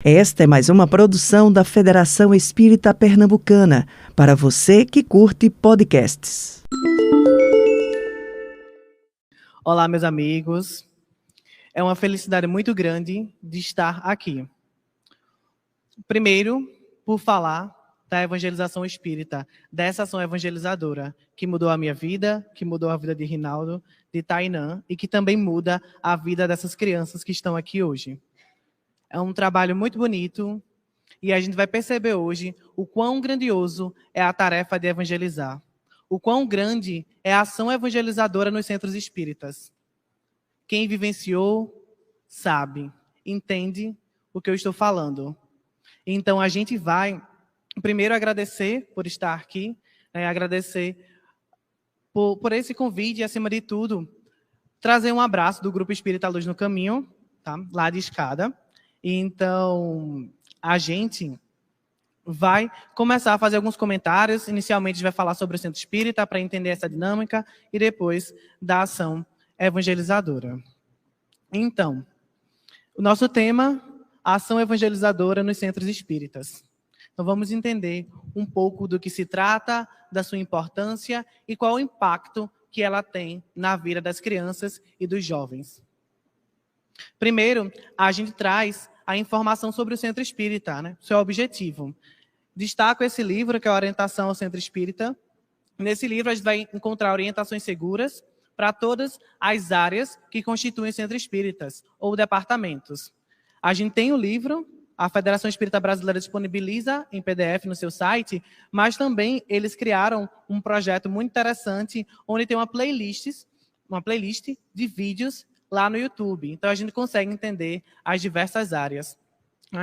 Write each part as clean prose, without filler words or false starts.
Esta é mais uma produção da Federação Espírita Pernambucana, para você que curte podcasts. Olá, meus amigos. É uma felicidade muito grande de estar aqui. Primeiro, por falar da evangelização espírita, dessa ação evangelizadora, que mudou a minha vida, que mudou a vida de Rinaldo, de Tainã, e que também muda a vida dessas crianças que estão aqui hoje. É um trabalho muito bonito, e a gente vai perceber hoje o quão grandioso é a tarefa de evangelizar. O quão grande é a ação evangelizadora nos centros espíritas. Quem vivenciou, sabe, entende o que eu estou falando. Então, a gente vai, primeiro, agradecer por estar aqui, agradecer por esse convite e, acima de tudo, trazer um abraço do Grupo Espírita Luz no Caminho, tá? Lá de Escada. Então, a gente vai começar a fazer alguns comentários. Inicialmente, a gente vai falar sobre o Centro Espírita para entender essa dinâmica e depois da ação evangelizadora. Então, o nosso tema, a ação evangelizadora nos centros espíritas. Então, vamos entender um pouco do que se trata, da sua importância e qual o impacto que ela tem na vida das crianças e dos jovens. Primeiro, a gente traz a informação sobre o Centro Espírita, né? Seu objetivo. Destaco esse livro, que é a Orientação ao Centro Espírita. Nesse livro, a gente vai encontrar orientações seguras para todas as áreas que constituem centros espíritas ou departamentos. A gente tem o livro, a Federação Espírita Brasileira disponibiliza em PDF no seu site, mas também eles criaram um projeto muito interessante, onde tem uma playlist de vídeos lá no YouTube. Então, a gente consegue entender as diversas áreas.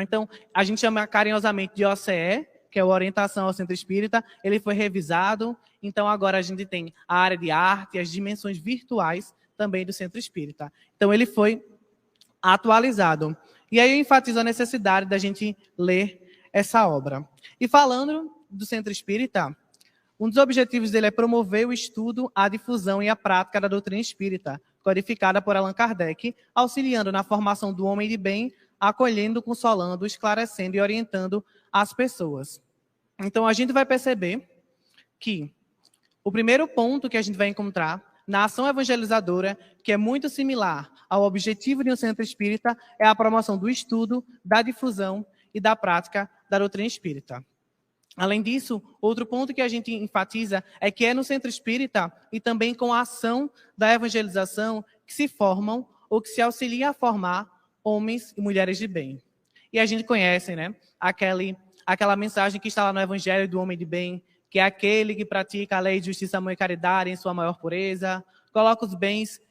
Então, a gente chama carinhosamente de OCE, que é a Orientação ao Centro Espírita. Ele foi revisado, então agora a gente tem a área de arte e as dimensões virtuais também do Centro Espírita. Então, ele foi atualizado. E aí eu enfatizo a necessidade da gente ler essa obra. E falando do Centro Espírita, um dos objetivos dele é promover o estudo, a difusão e a prática da doutrina espírita, codificada por Allan Kardec, auxiliando na formação do homem de bem, acolhendo, consolando, esclarecendo e orientando as pessoas. Então, a gente vai perceber que o primeiro ponto que a gente vai encontrar na ação evangelizadora, que é muito similar ao objetivo de um centro espírita, é a promoção do estudo, da difusão e da prática da doutrina espírita. Além disso, outro ponto que a gente enfatiza é que é no centro espírita e também com a ação da evangelização que se formam ou que se auxilia a formar homens e mulheres de bem. E a gente conhece, né, aquela mensagem que está lá no Evangelho do Homem de Bem, que é aquele que pratica a lei de justiça, amor e caridade em sua maior pureza, coloca os bens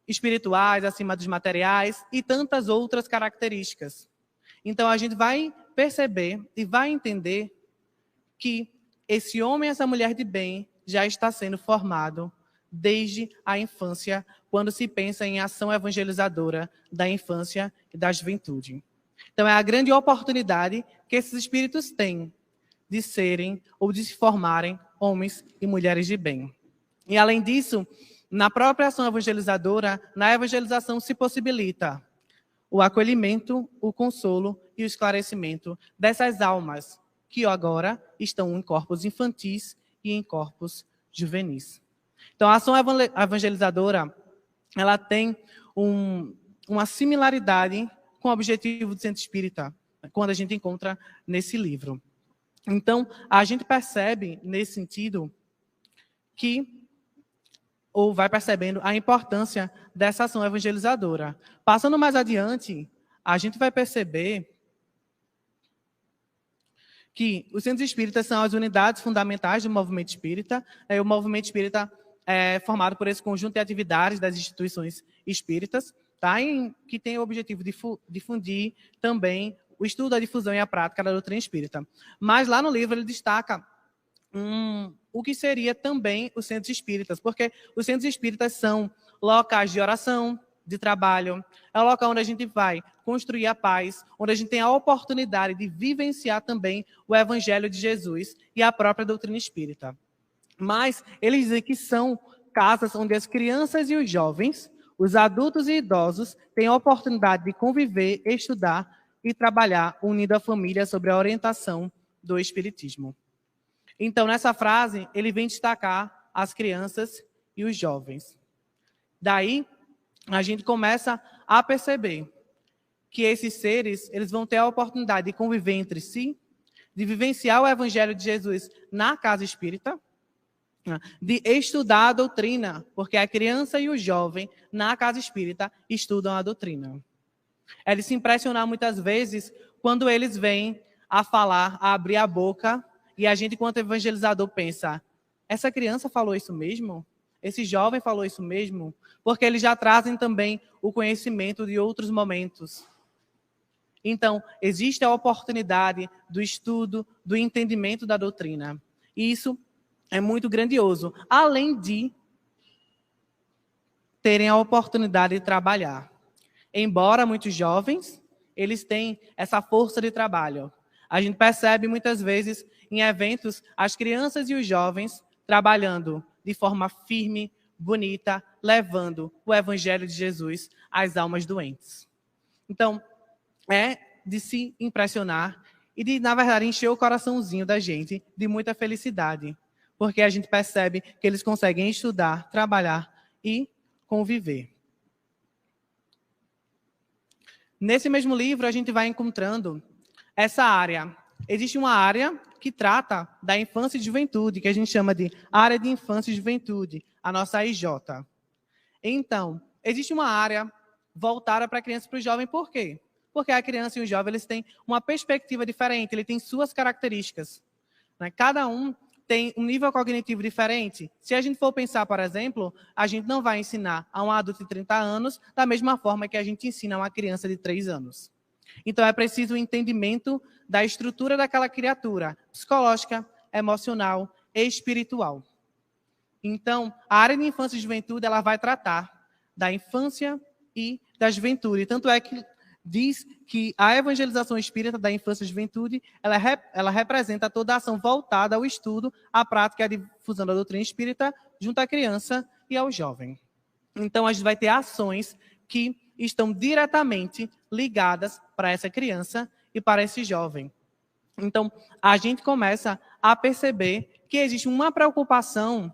espirituais acima dos materiais e tantas outras características. Então, a gente vai perceber e vai entender que esse homem e essa mulher de bem já está sendo formado desde a infância, quando se pensa em ação evangelizadora da infância e da juventude. Então, é a grande oportunidade que esses espíritos têm de serem ou de se formarem homens e mulheres de bem. E, além disso, na própria ação evangelizadora, na evangelização se possibilita o acolhimento, o consolo e o esclarecimento dessas almas que agora estão em corpos infantis e em corpos juvenis. Então, a ação evangelizadora, ela tem uma similaridade com o objetivo do Centro Espírita, quando a gente encontra nesse livro. Então, a gente percebe, nesse sentido, ou vai percebendo a importância dessa ação evangelizadora. Passando mais adiante, a gente vai perceber que os centros espíritas são as unidades fundamentais do movimento espírita. O movimento espírita é formado por esse conjunto de atividades das instituições espíritas, tá? Que tem o objetivo de difundir também o estudo, a difusão e a prática da doutrina espírita. Mas lá no livro ele destaca o que seria também os centros espíritas, porque os centros espíritas são locais de oração, de trabalho, é o local onde a gente vai construir a paz, onde a gente tem a oportunidade de vivenciar também o Evangelho de Jesus e a própria doutrina espírita. Mas eles dizem que são casas onde as crianças e os jovens, os adultos e idosos, têm a oportunidade de conviver, estudar e trabalhar unindo a família sobre a orientação do Espiritismo. Então, nessa frase, ele vem destacar as crianças e os jovens. Daí, a gente começa a perceber que esses seres, eles vão ter a oportunidade de conviver entre si, de vivenciar o Evangelho de Jesus na casa espírita, de estudar a doutrina, porque a criança e o jovem, na casa espírita, estudam a doutrina. É de se impressionar muitas vezes quando eles vêm a falar, a abrir a boca, e a gente, enquanto evangelizador, pensa, essa criança falou isso mesmo? Esse jovem falou isso mesmo? Porque eles já trazem também o conhecimento de outros momentos. Então, existe a oportunidade do estudo, do entendimento da doutrina. E isso é muito grandioso. Além de terem a oportunidade de trabalhar. Embora muitos jovens, eles têm essa força de trabalho. A gente percebe muitas vezes em eventos as crianças e os jovens trabalhando de forma firme, bonita, levando o Evangelho de Jesus às almas doentes. Então, é de se impressionar e de, na verdade, encher o coraçãozinho da gente de muita felicidade, porque a gente percebe que eles conseguem estudar, trabalhar e conviver. Nesse mesmo livro, a gente vai encontrando essa área. Existe uma área que trata da infância e juventude, que a gente chama de área de infância e juventude, a nossa IJ. Então, existe uma área voltada para a criança e para o jovem, por quê? Porque a criança e o jovem, eles têm uma perspectiva diferente, ele tem suas características. Né? Cada um tem um nível cognitivo diferente. Se a gente for pensar, por exemplo, a gente não vai ensinar a um adulto de 30 anos da mesma forma que a gente ensina a uma criança de 3 anos. Então, é preciso o entendimento da estrutura daquela criatura, psicológica, emocional e espiritual. Então, a área de infância e juventude, ela vai tratar da infância e da juventude. Tanto é que diz que a evangelização espírita da infância e juventude, ela representa toda a ação voltada ao estudo, à prática e à difusão da doutrina espírita junto à criança e ao jovem. Então, a gente vai ter ações que estão diretamente ligadas para essa criança e para esse jovem. Então, a gente começa a perceber que existe uma preocupação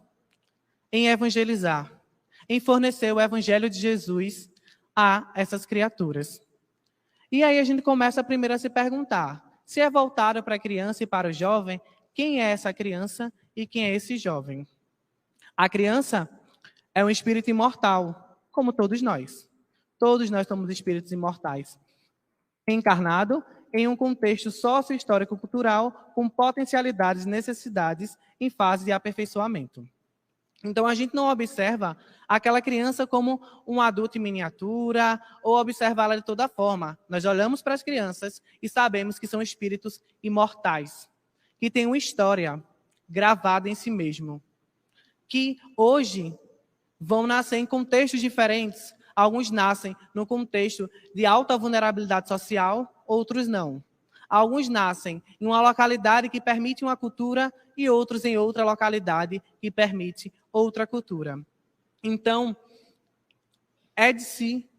em evangelizar, em fornecer o evangelho de Jesus a essas criaturas. E aí a gente começa primeiro a se perguntar, se é voltado para a criança e para o jovem, quem é essa criança e quem é esse jovem? A criança é um espírito imortal, como todos nós. Todos nós somos espíritos imortais. Encarnado em um contexto sócio-histórico-cultural com potencialidades e necessidades em fase de aperfeiçoamento. Então, a gente não observa aquela criança como um adulto em miniatura ou observá-la de toda forma. Nós olhamos para as crianças e sabemos que são espíritos imortais, que têm uma história gravada em si mesmo, que hoje vão nascer em contextos diferentes. Alguns nascem no contexto de alta vulnerabilidade social, outros não. Alguns nascem em uma localidade que permite uma cultura e outros em outra localidade que permite outra cultura. Então, é de se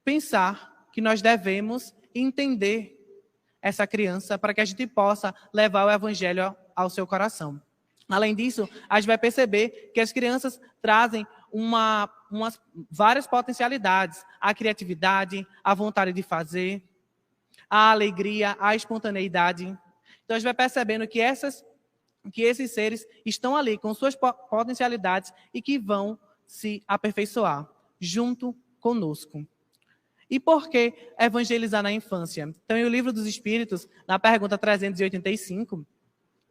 pensar que nós devemos entender essa criança para que a gente possa levar o evangelho ao seu coração. Além disso, a gente vai perceber que as crianças trazem várias potencialidades, a criatividade, a vontade de fazer, a alegria, a espontaneidade. Então, a gente vai percebendo que esses seres estão ali com suas potencialidades e que vão se aperfeiçoar junto conosco. E por que evangelizar na infância? Então, em O Livro dos Espíritos, na pergunta 385,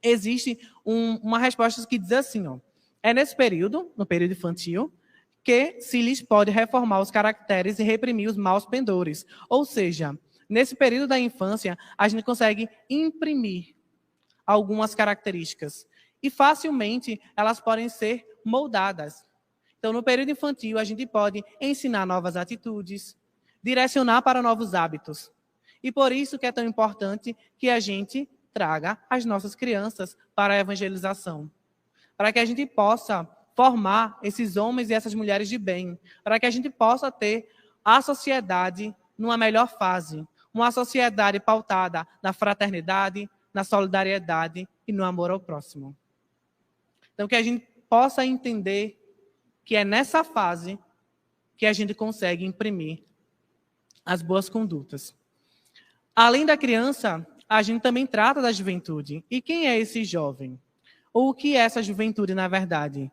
existe uma resposta que diz assim, ó, é nesse período, no período infantil, que se lhes pode reformar os caracteres e reprimir os maus pendores. Ou seja, nesse período da infância, a gente consegue imprimir algumas características. E facilmente elas podem ser moldadas. Então, no período infantil, a gente pode ensinar novas atitudes, direcionar para novos hábitos. E por isso que é tão importante que a gente traga as nossas crianças para a evangelização. Para que a gente possa formar esses homens e essas mulheres de bem. Para que a gente possa ter a sociedade numa melhor fase. uma sociedade pautada na fraternidade, na solidariedade e no amor ao próximo. Então, que a gente possa entender que é nessa fase que a gente consegue imprimir as boas condutas. Além da criança, a gente também trata da juventude. E quem é esse jovem? Ou o que é essa juventude, na verdade?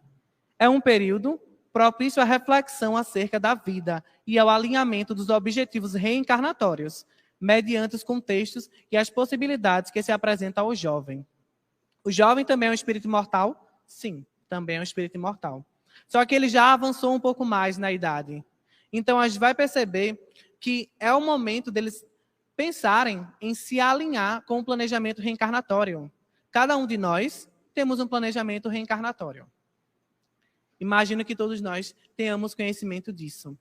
É um período propício à reflexão acerca da vida e ao alinhamento dos objetivos reencarnatórios, mediante os contextos e as possibilidades que se apresentam ao jovem. O jovem também é um espírito imortal? Sim, também é um espírito imortal. Só que ele já avançou um pouco mais na idade. Então, a gente vai perceber que é o momento deles pensarem em se alinhar com o planejamento reencarnatório. Cada um de nós temos um planejamento reencarnatório. Imagino que todos nós tenhamos conhecimento disso.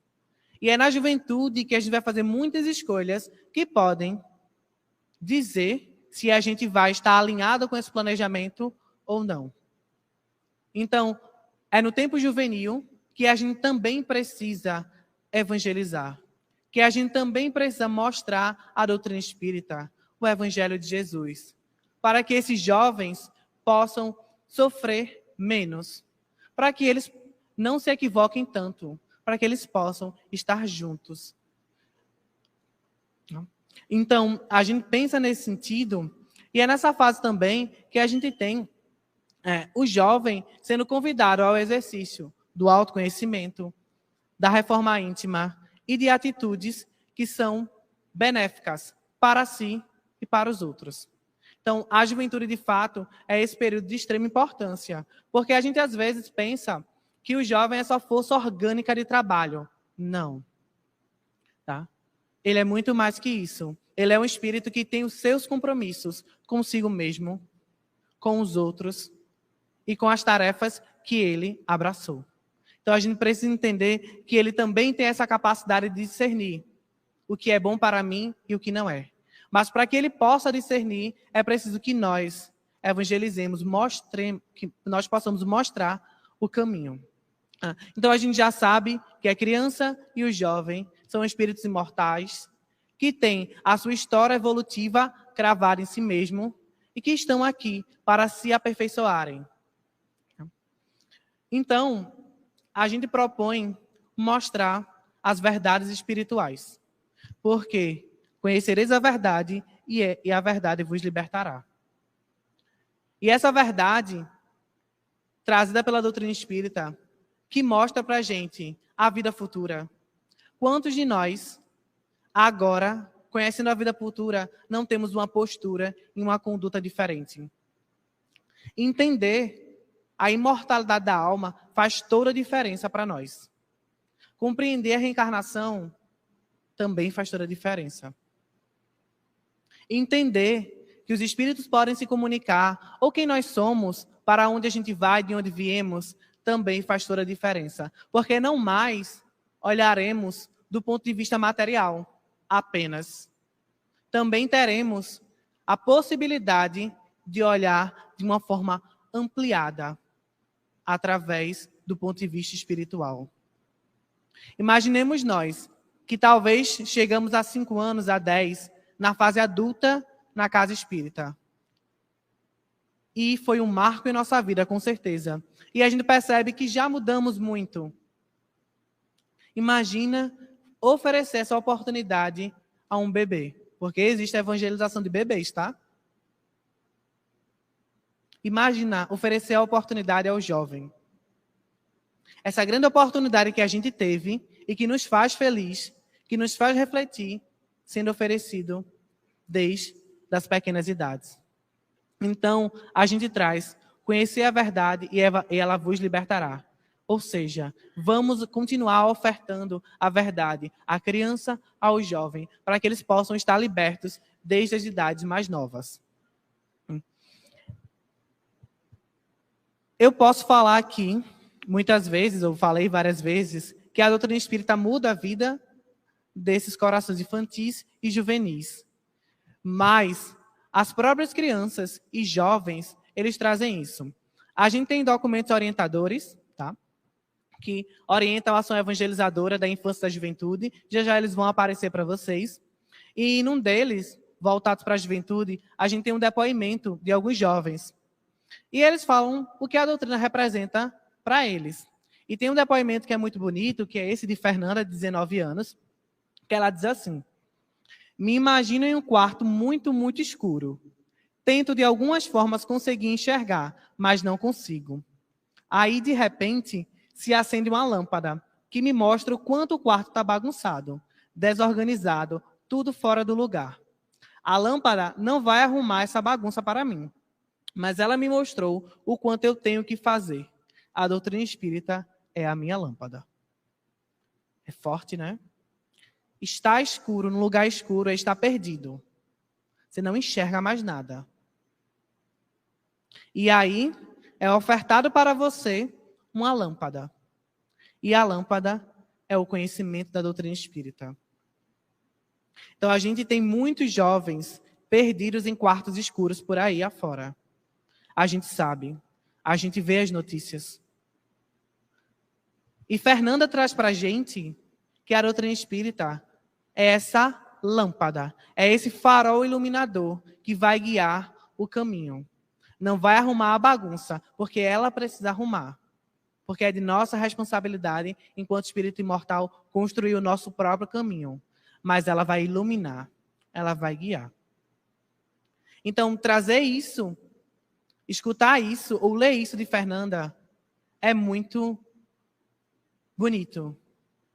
E é na juventude que a gente vai fazer muitas escolhas que podem dizer se a gente vai estar alinhado com esse planejamento ou não. Então, é no tempo juvenil que a gente também precisa evangelizar, que a gente também precisa mostrar a doutrina espírita, o evangelho de Jesus, para que esses jovens possam sofrer menos, para que eles não se equivoquem tanto, para que eles possam estar juntos. Então, a gente pensa nesse sentido, e é nessa fase também que a gente tem o jovem sendo convidado ao exercício do autoconhecimento, da reforma íntima e de atitudes que são benéficas para si e para os outros. Então, a juventude, de fato, é esse período de extrema importância, porque a gente, às vezes, pensa que o jovem é só força orgânica de trabalho. Não. Tá? Ele é muito mais que isso. Ele é um espírito que tem os seus compromissos consigo mesmo, com os outros e com as tarefas que ele abraçou. Então, a gente precisa entender que ele também tem essa capacidade de discernir o que é bom para mim e o que não é. Mas para que ele possa discernir, é preciso que nós evangelizemos, que nós possamos mostrar o caminho. Então, a gente já sabe que a criança e o jovem são espíritos imortais, que têm a sua história evolutiva cravada em si mesmo e que estão aqui para se aperfeiçoarem. Então, a gente propõe mostrar as verdades espirituais. Porque conhecereis a verdade e a verdade vos libertará. E essa verdade, trazida pela doutrina espírita, que mostra para a gente a vida futura. Quantos de nós, agora, conhecendo a vida futura, não temos uma postura e uma conduta diferente? Entender a imortalidade da alma faz toda a diferença para nós. Compreender a reencarnação também faz toda a diferença. Entender que os espíritos podem se comunicar, ou quem nós somos, para onde a gente vai, de onde viemos, também faz toda a diferença. Porque não mais olharemos do ponto de vista material apenas. Também teremos a possibilidade de olhar de uma forma ampliada, através do ponto de vista espiritual. Imaginemos nós, que talvez chegamos a 5 anos, a 10, na fase adulta, na casa espírita. E foi um marco em nossa vida, com certeza. E a gente percebe que já mudamos muito. Imagina oferecer essa oportunidade a um bebê. Porque existe a evangelização de bebês, tá? Imagina oferecer a oportunidade ao jovem. Essa grande oportunidade que a gente teve e que nos faz feliz, que nos faz refletir, sendo oferecido desde as pequenas idades. Então, a gente traz conhecer a verdade e ela vos libertará. Ou seja, vamos continuar ofertando a verdade à criança, ao jovem, para que eles possam estar libertos desde as idades mais novas. Eu posso falar aqui, muitas vezes, ou falei várias vezes, que a doutrina espírita muda a vida desses corações infantis e juvenis. Mas as próprias crianças e jovens, eles trazem isso. A gente tem documentos orientadores, tá? Que orientam a ação evangelizadora da infância e da juventude. Já já eles vão aparecer para vocês. E num deles, voltados para a juventude, a gente tem um depoimento de alguns jovens. E eles falam o que a doutrina representa para eles. E tem um depoimento que é muito bonito, que é esse de Fernanda, de 19 anos, que ela diz assim: me imagino em um quarto muito, muito escuro. Tento de algumas formas conseguir enxergar, mas não consigo. Aí, de repente, se acende uma lâmpada, que me mostra o quanto o quarto está bagunçado, desorganizado, tudo fora do lugar. A lâmpada não vai arrumar essa bagunça para mim, mas ela me mostrou o quanto eu tenho que fazer. A doutrina espírita é a minha lâmpada. É forte, né? Estar escuro, num lugar escuro, é estar perdido. Você não enxerga mais nada. E aí, é ofertado para você uma lâmpada. E a lâmpada é o conhecimento da doutrina espírita. Então, a gente tem muitos jovens perdidos em quartos escuros por aí afora. A gente sabe. A gente vê as notícias. E Fernanda traz para a gente que a doutrina espírita é essa lâmpada, é esse farol iluminador que vai guiar o caminho. Não vai arrumar a bagunça, porque ela precisa arrumar. Porque é de nossa responsabilidade, enquanto espírito imortal, construir o nosso próprio caminho. Mas ela vai iluminar, ela vai guiar. Então, trazer isso, escutar isso, ou ler isso de Fernanda, é muito bonito.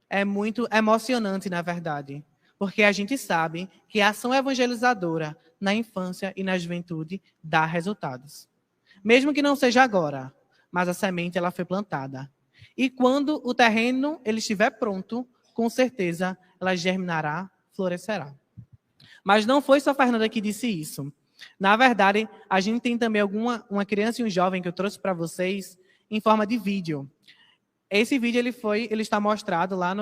É muito emocionante, na verdade. Porque a gente sabe que a ação evangelizadora na infância e na juventude dá resultados. Mesmo que não seja agora, mas a semente ela foi plantada. E quando o terreno ele estiver pronto, com certeza ela germinará, florescerá. Mas não foi só a Fernanda que disse isso. Na verdade, a gente tem também uma criança e um jovem que eu trouxe para vocês em forma de vídeo. Esse vídeo ele está mostrado lá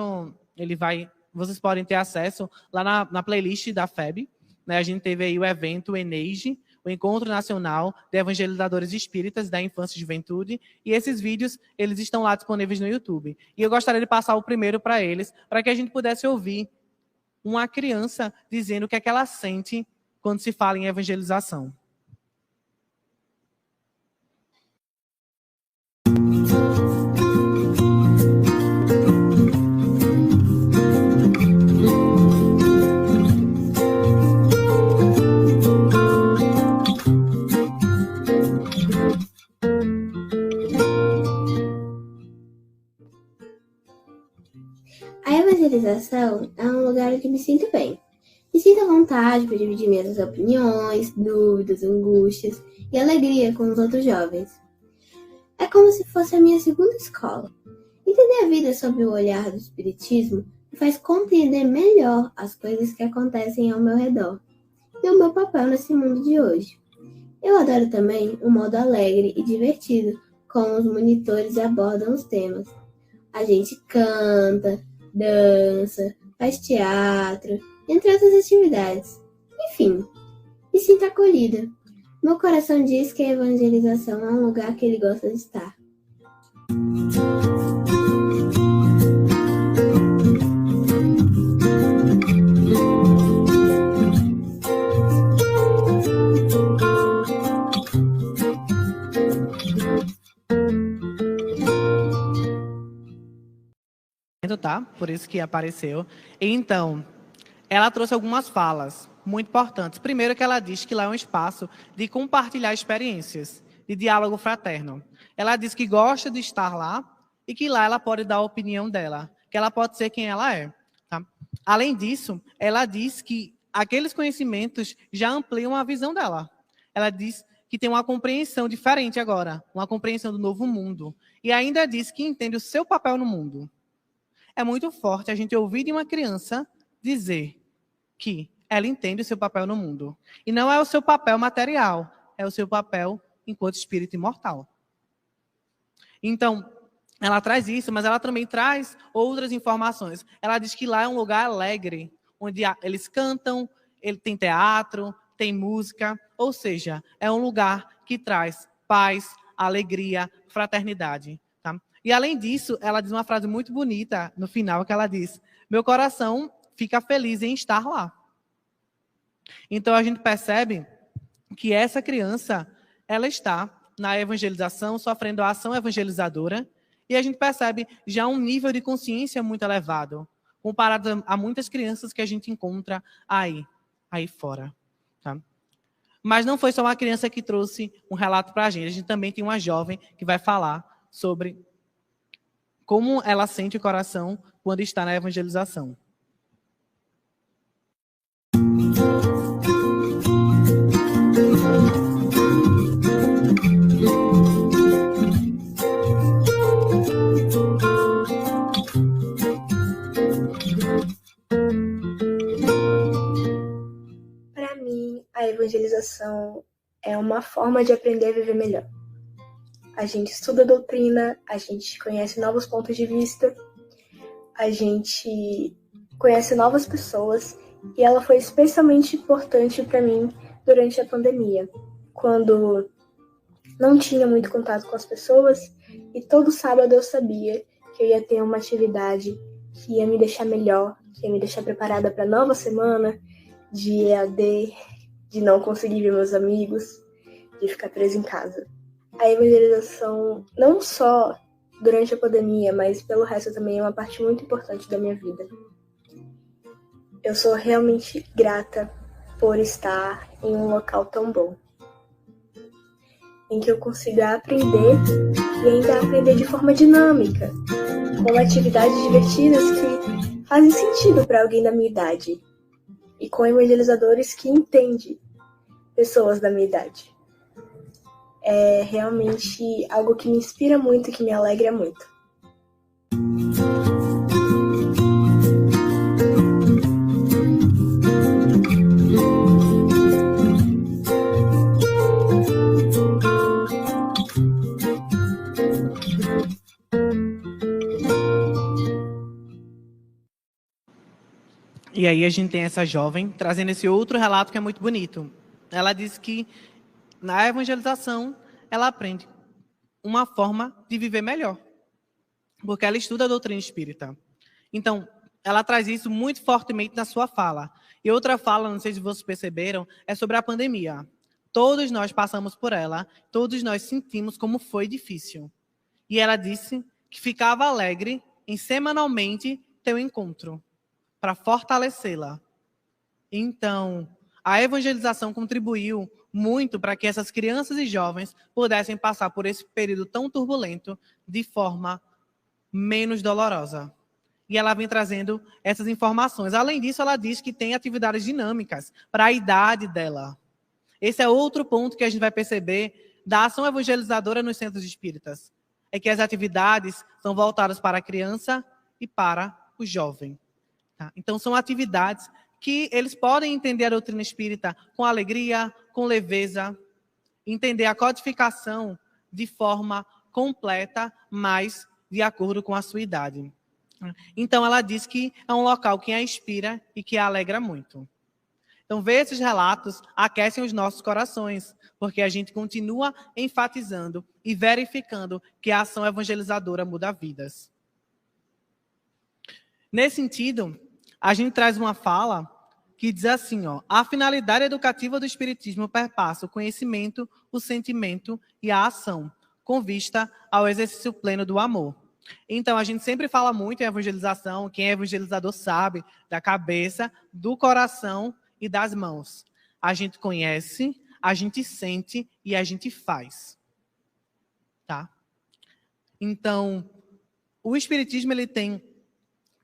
vocês podem ter acesso lá na playlist da FEB. Né? A gente teve aí o evento ENEIGE, o Encontro Nacional de Evangelizadores Espíritas da Infância e Juventude, e esses vídeos eles estão lá disponíveis no YouTube. E eu gostaria de passar o primeiro para eles, para que a gente pudesse ouvir uma criança dizendo o que é que ela sente quando se fala em evangelização. A evangelização é um lugar em que me sinto bem. Me sinto à vontade para dividir minhas opiniões, dúvidas, angústias e alegria com os outros jovens. É como se fosse a minha segunda escola. Entender a vida sob o olhar do Espiritismo me faz compreender melhor as coisas que acontecem ao meu redor e o meu papel nesse mundo de hoje. Eu adoro também o modo alegre e divertido como os monitores abordam os temas. A gente canta, dança, faz teatro, entre outras atividades. Enfim, me sinto acolhida. Meu coração diz que a evangelização é um lugar que ele gosta de estar. Tá? Por isso que apareceu. Então, ela trouxe algumas falas muito importantes. Primeiro que ela diz que lá é um espaço de compartilhar experiências, de diálogo fraterno. Ela diz que gosta de estar lá e que lá ela pode dar a opinião dela, que ela pode ser quem ela é. Tá? Além disso, ela diz que aqueles conhecimentos já ampliam a visão dela. Ela diz que tem uma compreensão diferente agora, uma compreensão do novo mundo. E ainda diz que entende o seu papel no mundo. É muito forte a gente ouvir de uma criança dizer que ela entende o seu papel no mundo. E não é o seu papel material, é o seu papel enquanto espírito imortal. Então, ela traz isso, mas ela também traz outras informações. Ela diz que lá é um lugar alegre, onde eles cantam, tem teatro, tem música, ou seja, é um lugar que traz paz, alegria, fraternidade. Tá? E além disso, ela diz uma frase muito bonita no final, que ela diz: meu coração fica feliz em estar lá. Então, a gente percebe que essa criança, ela está na evangelização, sofrendo a ação evangelizadora, e a gente percebe já um nível de consciência muito elevado, comparado a muitas crianças que a gente encontra aí fora. Tá? Mas não foi só uma criança que trouxe um relato para a gente também tem uma jovem que vai falar sobre como ela sente o coração quando está na evangelização. Para mim, a evangelização é uma forma de aprender a viver melhor. A gente estuda a doutrina, a gente conhece novos pontos de vista, a gente conhece novas pessoas, e ela foi especialmente importante para mim durante a pandemia, quando não tinha muito contato com as pessoas, e todo sábado eu sabia que eu ia ter uma atividade que ia me deixar melhor, que ia me deixar preparada para a nova semana de EAD, de não conseguir ver meus amigos, de ficar preso em casa. A evangelização, não só durante a pandemia, mas pelo resto também é uma parte muito importante da minha vida. Eu sou realmente grata por estar em um local tão bom, em que eu consiga aprender e ainda aprender de forma dinâmica, com atividades divertidas que fazem sentido para alguém da minha idade e com evangelizadores que entendem pessoas da minha idade. É realmente algo que me inspira muito e que me alegra muito. E aí a gente tem essa jovem trazendo esse outro relato que é muito bonito. Ela diz que na evangelização ela aprende uma forma de viver melhor, porque ela estuda a doutrina espírita. Então, ela traz isso muito fortemente na sua fala. E outra fala, não sei se vocês perceberam, é sobre a pandemia. Todos nós passamos por ela, todos nós sentimos como foi difícil. E ela disse que ficava alegre em semanalmente ter um encontro, para fortalecê-la. Então, a evangelização contribuiu muito para que essas crianças e jovens pudessem passar por esse período tão turbulento de forma menos dolorosa. E ela vem trazendo essas informações. Além disso, ela diz que tem atividades dinâmicas para a idade dela. Esse é outro ponto que a gente vai perceber da ação evangelizadora nos centros espíritas. É que as atividades são voltadas para a criança e para o jovem. Tá? Então, são atividades que eles podem entender a doutrina espírita com alegria, com leveza, entender a codificação de forma completa, mas de acordo com a sua idade. Então, ela diz que é um local que a inspira e que a alegra muito. Então, ver esses relatos aquecem os nossos corações, porque a gente continua enfatizando e verificando que a ação evangelizadora muda vidas. Nesse sentido, a gente traz uma fala que diz assim, a finalidade educativa do Espiritismo perpassa o conhecimento, o sentimento e a ação, com vista ao exercício pleno do amor. Então, a gente sempre fala muito em evangelização, quem é evangelizador sabe, da cabeça, do coração e das mãos. A gente conhece, a gente sente e a gente faz. Tá? Então, o Espiritismo ele tem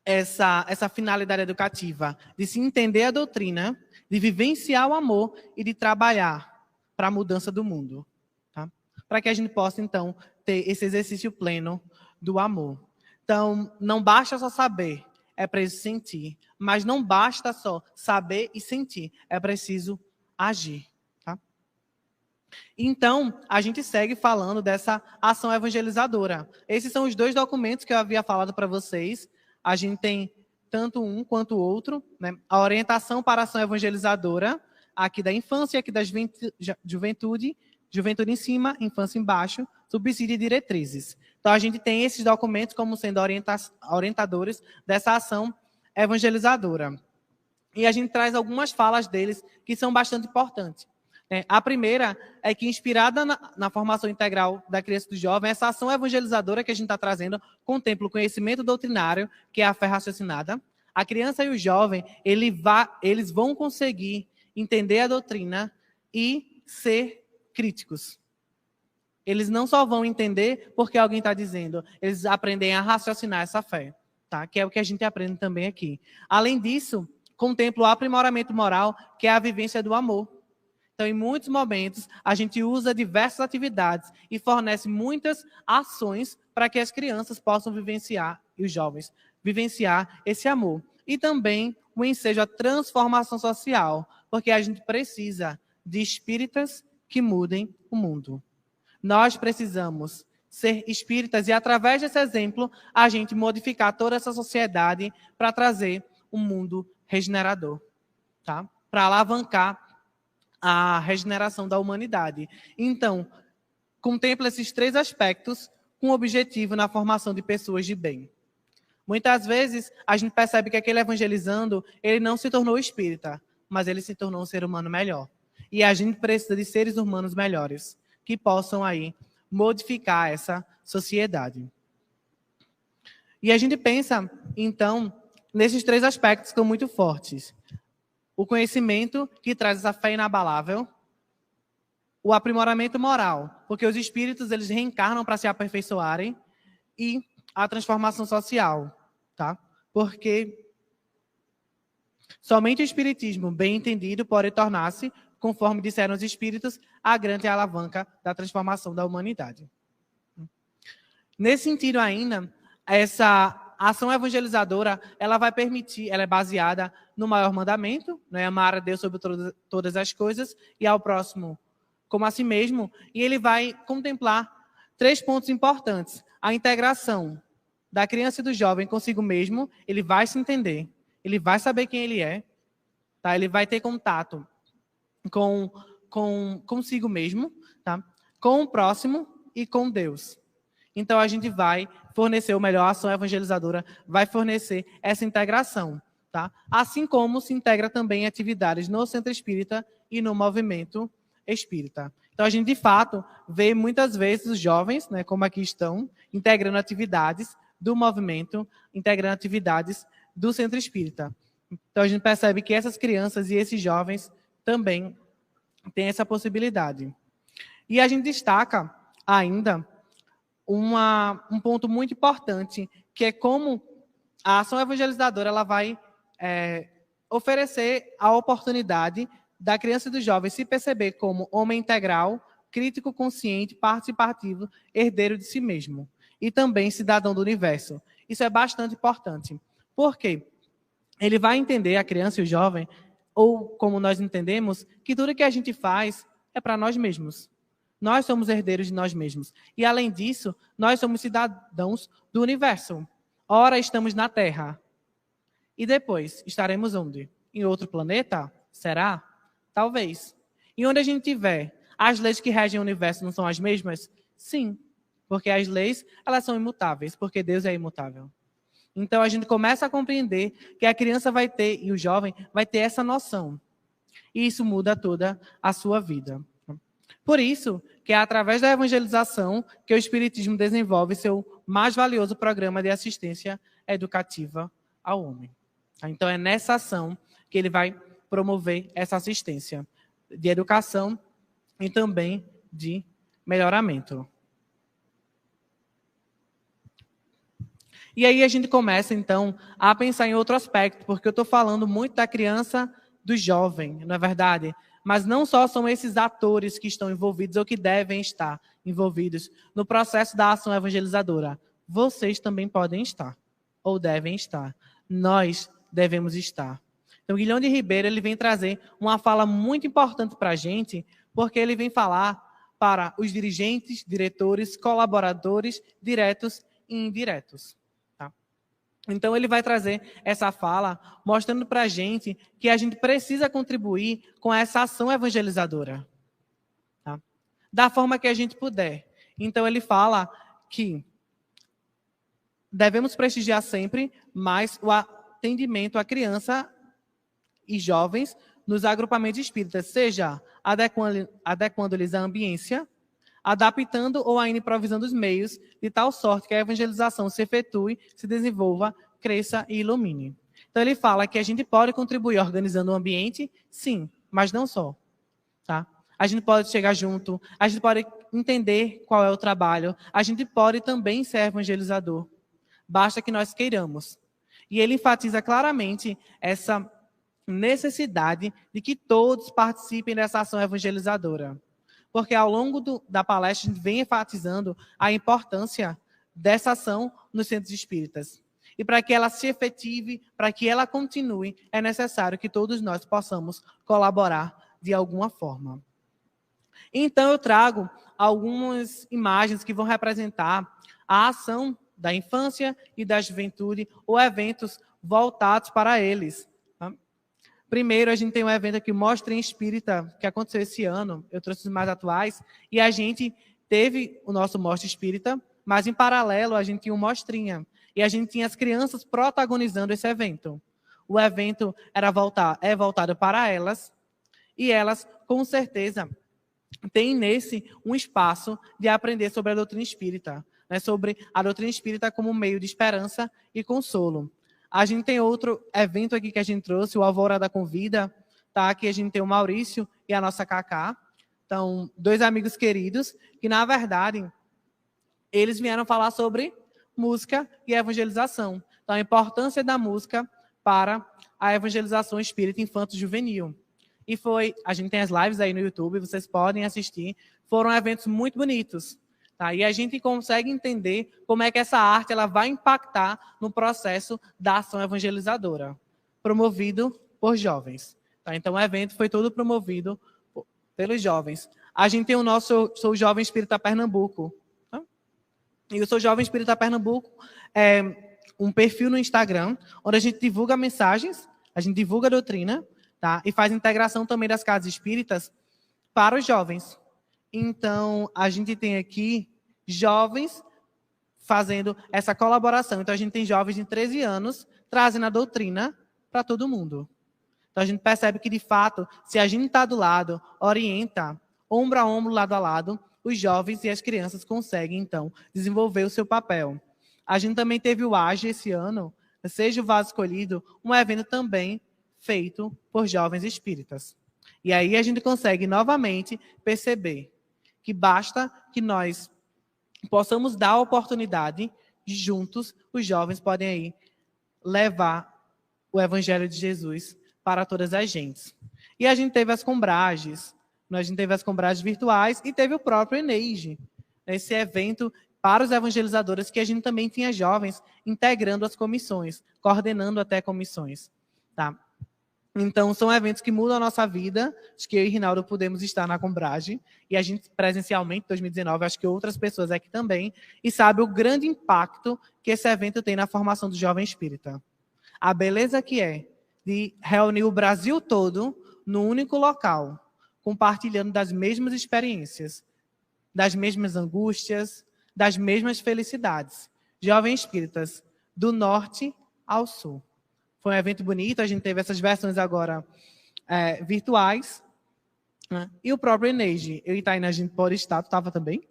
essa finalidade educativa de se entender a doutrina, de vivenciar o amor e de trabalhar para a mudança do mundo. Tá? Para que a gente possa, então, ter esse exercício pleno do amor. Então, não basta só saber, é preciso sentir. Mas não basta só saber e sentir, é preciso agir. Tá? Então, a gente segue falando dessa ação evangelizadora. Esses são os dois documentos que eu havia falado para vocês. A gente tem tanto um quanto o outro, né? A orientação para a ação evangelizadora, aqui da infância, aqui da juventude em cima, infância embaixo, subsídio e diretrizes. Então, a gente tem esses documentos como sendo orientadores dessa ação evangelizadora. E a gente traz algumas falas deles que são bastante importantes. A primeira é que, inspirada na formação integral da criança e do jovem, essa ação evangelizadora que a gente está trazendo contempla o conhecimento doutrinário, que é a fé raciocinada. A criança e o jovem, eles vão conseguir entender a doutrina e ser críticos. Eles não só vão entender porque alguém está dizendo, eles aprendem a raciocinar essa fé, tá? Que é o que a gente aprende também aqui. Além disso, contempla o aprimoramento moral, que é a vivência do amor. Então, em muitos momentos, a gente usa diversas atividades e fornece muitas ações para que as crianças possam vivenciar, e os jovens, vivenciar esse amor. E também o ensejo à transformação social, porque a gente precisa de espíritas que mudem o mundo. Nós precisamos ser espíritas e, através desse exemplo, a gente modificar toda essa sociedade para trazer um mundo regenerador, tá? Para alavancar a regeneração da humanidade. Então, contempla esses 3 aspectos com objetivo na formação de pessoas de bem. Muitas vezes, a gente percebe que aquele evangelizando, ele não se tornou espírita, mas ele se tornou um ser humano melhor. E a gente precisa de seres humanos melhores, que possam aí modificar essa sociedade. E a gente pensa, então, nesses 3 aspectos que são muito fortes. O conhecimento, que traz essa fé inabalável. O aprimoramento moral, porque os espíritos eles reencarnam para se aperfeiçoarem. E a transformação social, tá? Porque somente o espiritismo, bem entendido, pode tornar-se, conforme disseram os espíritos, a grande alavanca da transformação da humanidade. Nesse sentido ainda, essa ação evangelizadora, ela vai permitir, ela é baseada no maior mandamento, né? Amar a Deus sobre todas as coisas e ao próximo como a si mesmo, e ele vai contemplar 3 pontos importantes. A integração da criança e do jovem consigo mesmo, ele vai se entender, ele vai saber quem ele é, tá? Ele vai ter contato consigo mesmo, tá? Com o próximo e com Deus. Então, a gente vai fornecer o melhor, a ação evangelizadora vai fornecer essa integração, tá? Assim como se integra também atividades no Centro Espírita e no Movimento Espírita. Então, a gente, de fato, vê muitas vezes os jovens, né, como aqui estão, integrando atividades do movimento, integrando atividades do Centro Espírita. Então, a gente percebe que essas crianças e esses jovens também têm essa possibilidade. E a gente destaca ainda um ponto muito importante, que é como a ação evangelizadora ela vai oferecer a oportunidade da criança e do jovem se perceber como homem integral, crítico, consciente, participativo, herdeiro de si mesmo e também cidadão do universo. Isso é bastante importante. Por quê? Ele vai entender, a criança e o jovem, ou como nós entendemos, que tudo que a gente faz é para nós mesmos. Nós somos herdeiros de nós mesmos. E, além disso, nós somos cidadãos do universo. Ora, estamos na Terra. E depois, estaremos onde? Em outro planeta? Será? Talvez. E onde a gente estiver, as leis que regem o universo não são as mesmas? Sim. Porque as leis, elas são imutáveis, porque Deus é imutável. Então, a gente começa a compreender que a criança vai ter, e o jovem vai ter essa noção. E isso muda toda a sua vida. Por isso, que é através da evangelização que o Espiritismo desenvolve seu mais valioso programa de assistência educativa ao homem. Então, é nessa ação que ele vai promover essa assistência de educação e também de melhoramento. E aí a gente começa, então, a pensar em outro aspecto, porque eu estou falando muito da criança, do jovem, não é verdade? Mas não só são esses atores que estão envolvidos ou que devem estar envolvidos no processo da ação evangelizadora. Vocês também podem estar, ou devem estar. Nós devemos estar. Então, Guilhom de Ribeiro ele vem trazer uma fala muito importante para a gente, porque ele vem falar para os dirigentes, diretores, colaboradores, diretos e indiretos. Tá? Então, ele vai trazer essa fala mostrando para a gente que a gente precisa contribuir com essa ação evangelizadora. Tá? Da forma que a gente puder. Então, ele fala que devemos prestigiar sempre mais o atendimento à criança e jovens nos agrupamentos espíritas, seja adequando-lhes a ambiência, adaptando ou ainda improvisando os meios, de tal sorte que a evangelização se efetue, se desenvolva, cresça e ilumine. Então ele fala que a gente pode contribuir organizando o ambiente, sim, mas não só. Tá? A gente pode chegar junto, a gente pode entender qual é o trabalho, a gente pode também ser evangelizador. Basta que nós queiramos. E ele enfatiza claramente essa necessidade de que todos participem dessa ação evangelizadora. Porque ao longo da palestra a gente vem enfatizando a importância dessa ação nos centros espíritas. E para que ela se efetive, para que ela continue, é necessário que todos nós possamos colaborar de alguma forma. Então eu trago algumas imagens que vão representar a ação da infância e da juventude, ou eventos voltados para eles. Primeiro, a gente tem um evento aqui, Mostra em Espírita, que aconteceu esse ano, eu trouxe os mais atuais, e a gente teve o nosso Mostra Espírita, mas em paralelo a gente tinha um Mostrinha, e a gente tinha as crianças protagonizando esse evento. O evento é voltado para elas, e elas, com certeza, têm nesse um espaço de aprender sobre a doutrina espírita, né, sobre a doutrina espírita como meio de esperança e consolo. A gente tem outro evento aqui que a gente trouxe, o Alvorada Convida, tá? Aqui a gente tem o Maurício e a nossa Cacá. Então, 2 amigos queridos, que na verdade, eles vieram falar sobre música e evangelização. Então, a importância da música para a evangelização espírita infanto-juvenil. E a gente tem as lives aí no YouTube, vocês podem assistir. Foram eventos muito bonitos. Tá? E a gente consegue entender como é que essa arte ela vai impactar no processo da ação evangelizadora, promovido por jovens. Tá? Então, o evento foi todo promovido pelos jovens. A gente tem Sou Jovem Espírita Pernambuco. Tá? E o Sou Jovem Espírita Pernambuco é um perfil no Instagram, onde a gente divulga mensagens, a gente divulga a doutrina, tá? E faz integração também das casas espíritas para os jovens. Então, a gente tem aqui jovens fazendo essa colaboração. Então, a gente tem jovens de 13 anos trazendo a doutrina para todo mundo. Então, a gente percebe que, de fato, se a gente está do lado, orienta, ombro a ombro, lado a lado, os jovens e as crianças conseguem, então, desenvolver o seu papel. A gente também teve o AGE esse ano, Seja o Vaso Escolhido, um evento também feito por jovens espíritas. E aí a gente consegue, novamente, perceber que basta que nós possamos dar a oportunidade de juntos, os jovens podem aí levar o Evangelho de Jesus para todas as gentes. E a gente teve as combragens, a gente teve as combragens virtuais e teve o próprio Eneide, esse evento para os evangelizadores, que a gente também tinha jovens integrando as comissões, coordenando até comissões. Tá? Então, são eventos que mudam a nossa vida. Acho que eu e Rinaldo podemos estar na Combrage, e a gente presencialmente, em 2019, acho que outras pessoas aqui também, e sabe o grande impacto que esse evento tem na formação do jovem espírita. A beleza que é de reunir o Brasil todo num único local, compartilhando das mesmas experiências, das mesmas angústias, das mesmas felicidades. Jovens espíritas, do norte ao sul. Foi um evento bonito, a gente teve essas versões agora virtuais. Né? E o próprio Eneide, eu e Tainá, a gente pode estar, tu estava também?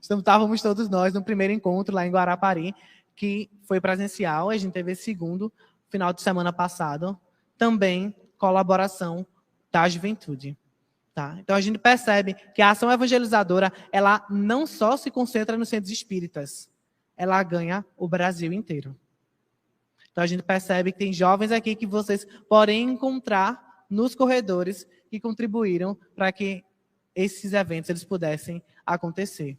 Estávamos todos nós no primeiro encontro lá em Guarapari, que foi presencial, a gente teve esse segundo, final de semana passado, também colaboração da juventude. Tá? Então a gente percebe que a ação evangelizadora, ela não só se concentra nos centros espíritas, ela ganha o Brasil inteiro. Então a gente percebe que tem jovens aqui que vocês podem encontrar nos corredores que contribuíram para que esses eventos eles pudessem acontecer.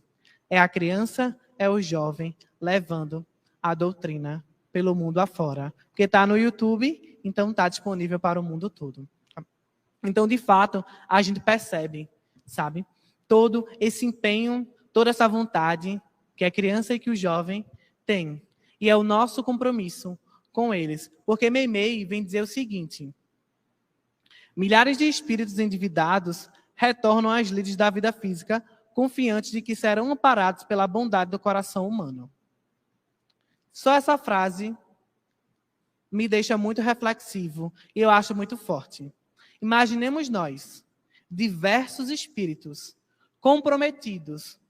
É a criança, é o jovem levando a doutrina pelo mundo afora. Porque está no YouTube, então está disponível para o mundo todo. Então, de fato, a gente percebe, sabe, todo esse empenho, toda essa vontade que a criança e que o jovem têm. E é o nosso compromisso com eles. Porque Meimei vem dizer o seguinte: milhares de espíritos endividados retornam às lides da vida física, confiantes de que serão amparados pela bondade do coração humano. Só essa frase me deixa muito reflexivo e eu acho muito forte. Imaginemos nós, diversos espíritos comprometidos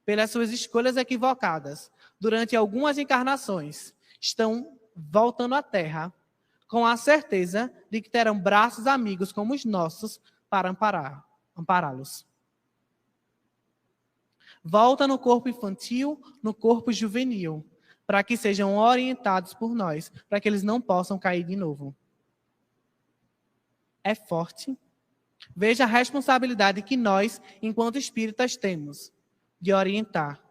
pelas suas escolhas equivocadas durante algumas encarnações, estão voltando à Terra com a certeza de que terão braços amigos como os nossos para ampará-los. Volta no corpo infantil, no corpo juvenil, para que sejam orientados por nós, para que eles não possam cair de novo. É forte. Veja a responsabilidade que nós, enquanto espíritas, temos de orientar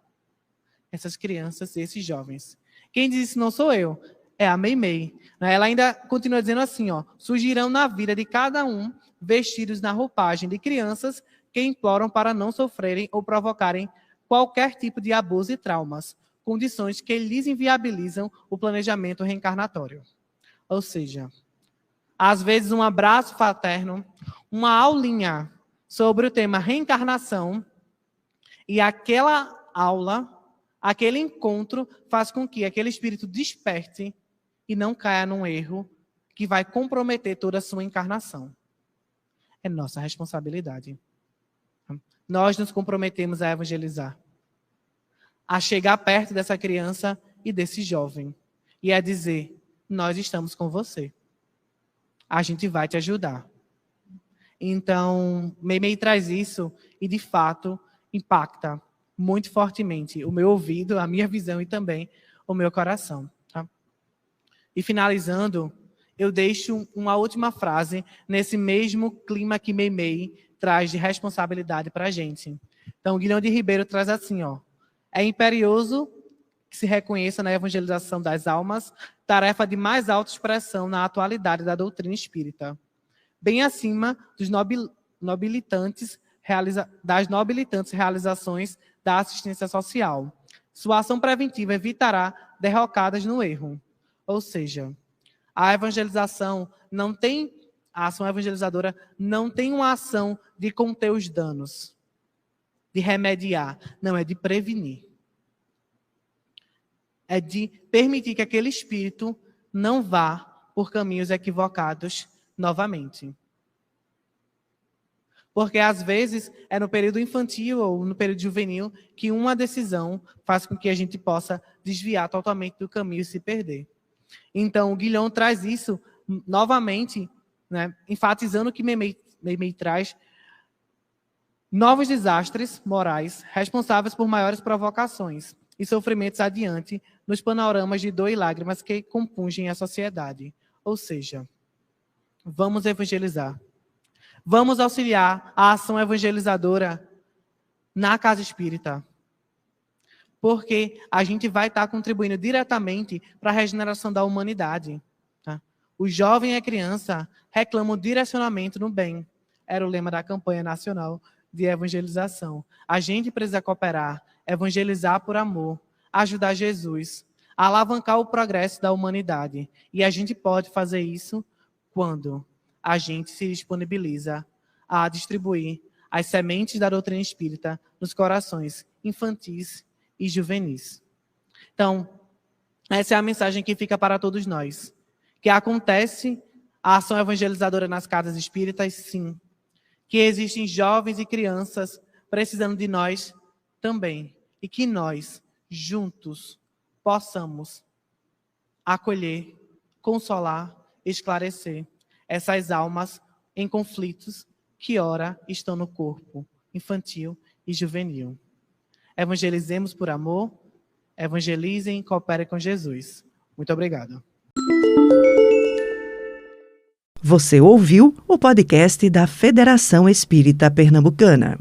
essas crianças e esses jovens. Quem diz isso não sou eu, é a Meimei. Ela ainda continua dizendo assim, surgirão na vida de cada um vestidos na roupagem de crianças que imploram para não sofrerem ou provocarem qualquer tipo de abuso e traumas, condições que lhes inviabilizam o planejamento reencarnatório. Ou seja, às vezes um abraço fraterno, uma aulinha sobre o tema reencarnação, e aquela aula, aquele encontro faz com que aquele espírito desperte e não caia num erro que vai comprometer toda a sua encarnação. É nossa responsabilidade. Nós nos comprometemos a evangelizar, a chegar perto dessa criança e desse jovem, e a dizer, nós estamos com você. A gente vai te ajudar. Então, Meimei traz isso e, de fato, impacta muito fortemente o meu ouvido, a minha visão e também o meu coração. Tá? E finalizando, eu deixo uma última frase nesse mesmo clima que Meimei traz de responsabilidade para a gente. Então, Guilherme de Ribeiro traz assim, é imperioso que se reconheça na evangelização das almas tarefa de mais alta expressão na atualidade da doutrina espírita, bem acima dos das nobilitantes realizações da assistência social. Sua ação preventiva evitará derrocadas no erro. Ou seja, a ação evangelizadora não tem uma ação de conter os danos, de remediar, não, é de prevenir. É de permitir que aquele espírito não vá por caminhos equivocados novamente. Porque, às vezes, é no período infantil ou no período juvenil que uma decisão faz com que a gente possa desviar totalmente do caminho e se perder. Então, o Guilherme traz isso novamente, né, enfatizando o que Meimei traz, novos desastres morais responsáveis por maiores provocações e sofrimentos adiante nos panoramas de dor e lágrimas que compungem a sociedade. Ou seja, vamos evangelizar. Vamos auxiliar a ação evangelizadora na casa espírita. Porque a gente vai estar contribuindo diretamente para a regeneração da humanidade. Tá? O jovem e a criança reclamam direcionamento no bem. Era o lema da campanha nacional de evangelização. A gente precisa cooperar, evangelizar por amor, ajudar Jesus, a alavancar o progresso da humanidade. E a gente pode fazer isso quando a gente se disponibiliza a distribuir as sementes da doutrina espírita nos corações infantis e juvenis. Então, essa é a mensagem que fica para todos nós. Que acontece a ação evangelizadora nas casas espíritas, sim. Que existem jovens e crianças precisando de nós também. E que nós, juntos, possamos acolher, consolar, esclarecer essas almas em conflitos que ora estão no corpo infantil e juvenil. Evangelizemos por amor, evangelizem e cooperem com Jesus. Muito obrigado. Você ouviu o podcast da Federação Espírita Pernambucana.